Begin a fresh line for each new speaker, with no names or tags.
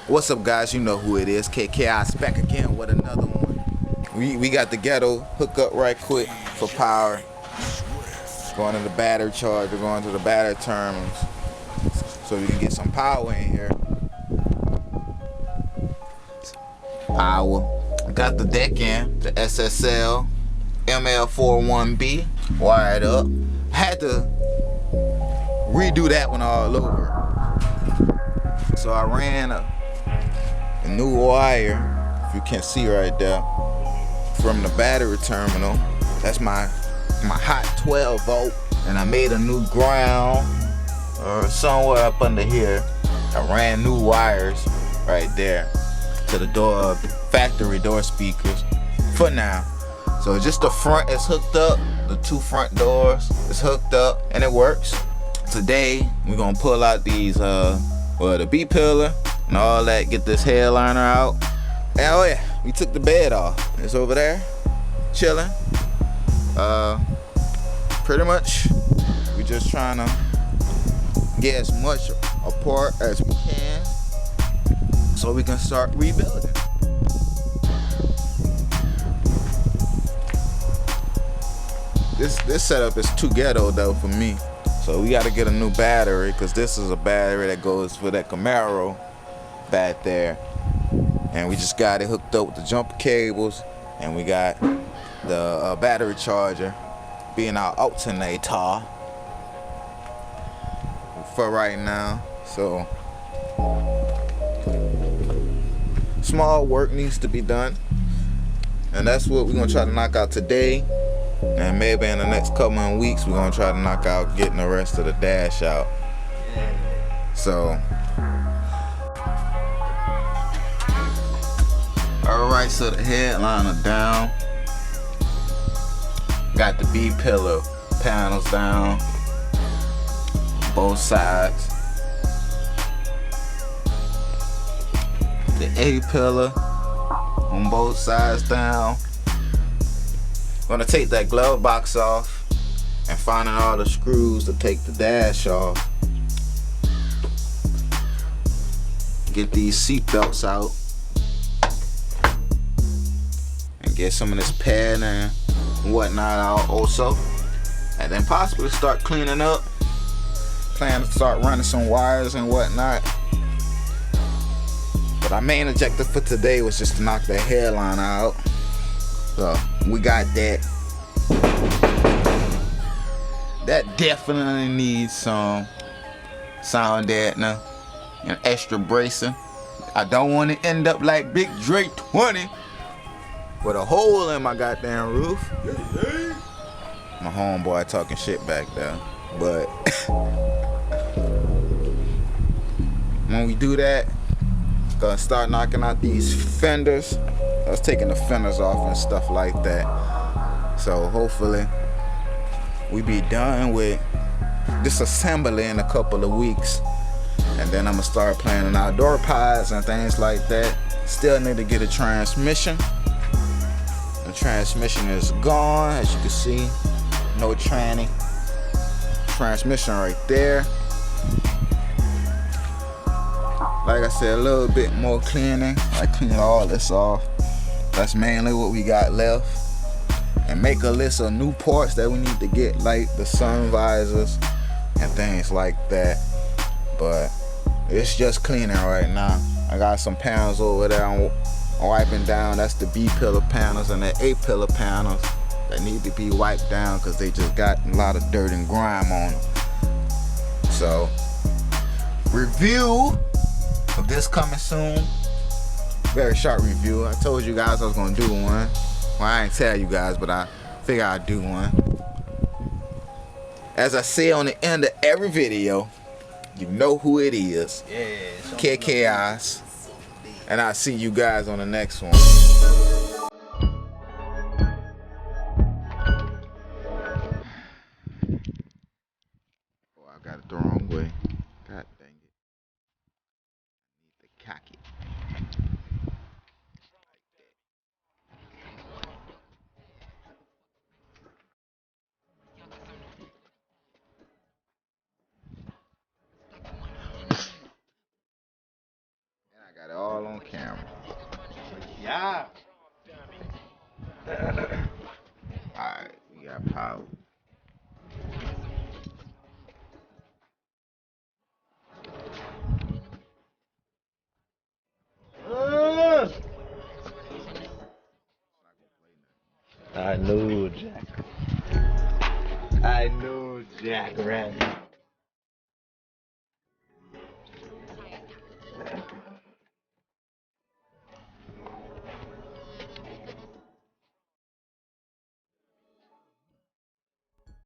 What's up, guys? You know who it is. Khaos back again with another one. We got the ghetto hook up right quick for power. Going to the battery charger, going to the battery terminals, so we can get some power in here. Power. Got the deck in, the SSL, ML41B wired up. Had to redo that one all over. So I ran a new wire, if you can see right there, from the battery terminal. That's my hot 12 volt, and I made a new ground somewhere up under here. I ran new wires right there to the door, factory door speakers for now. So just the front is hooked up, the two front doors is hooked up, and it works. Today we're gonna pull out these the B pillar and all that, get this headliner out. And oh yeah, we took the bed off. It's over there, chilling. Pretty much, we just trying to get as much apart as we can so we can start rebuilding. This setup is too ghetto though for me. So we gotta get a new battery, because this is a battery that goes for that Camaro back there. And we just got it hooked up with the jumper cables, and we got the battery charger being our alternator for right now. So small work needs to be done, and that's what we're gonna try to knock out today. And maybe in the next couple of weeks we're gonna try to knock out getting the rest of the dash out. So alright, so the headliner down. Got the B pillar panels down, both sides. The A pillar on both sides down. Gonna take that glove box off and finding all the screws to take the dash off. Get these seat belts out and get some of this padding and whatnot out also. And then possibly start cleaning up. Plan to start running some wires and whatnot. But our main objective for today was just to knock that headline out. So we got that. That definitely needs some sound deadener and extra bracing. I don't want to end up like Big Drake 20 with a hole in my goddamn roof. My homeboy talking shit back there. But when we do that, gonna start knocking out these fenders. I was taking the fenders off and stuff like that. So hopefully we be done with disassembly in a couple of weeks. And then I'm gonna start planning outdoor pods and things like that. Still need to get a transmission. The transmission is gone, as you can see. No tranny. Transmission right there. Like I said, a little bit more cleaning. I cleaned all this off. That's mainly what we got left. And make a list of new parts that we need to get, like the sun visors and things like that. But it's just cleaning right now. I got some panels over there I'm wiping down. That's the B pillar panels and the A pillar panels that need to be wiped down because they just got a lot of dirt and grime on them. So review of this coming soon. Very short review. I told you guys I was gonna do one. Well, I ain't tell you guys, but I figure I'd do one. As I say on the end of every video, you know who it is. Yeah, Khaos. And I'll see you guys on the next one. Oh, I got it the wrong way. God dang it. I need to cock it. And I got Got it all on camera.
Yeah.
Alright, we got power.
I knew Jack. I knew Jack ran.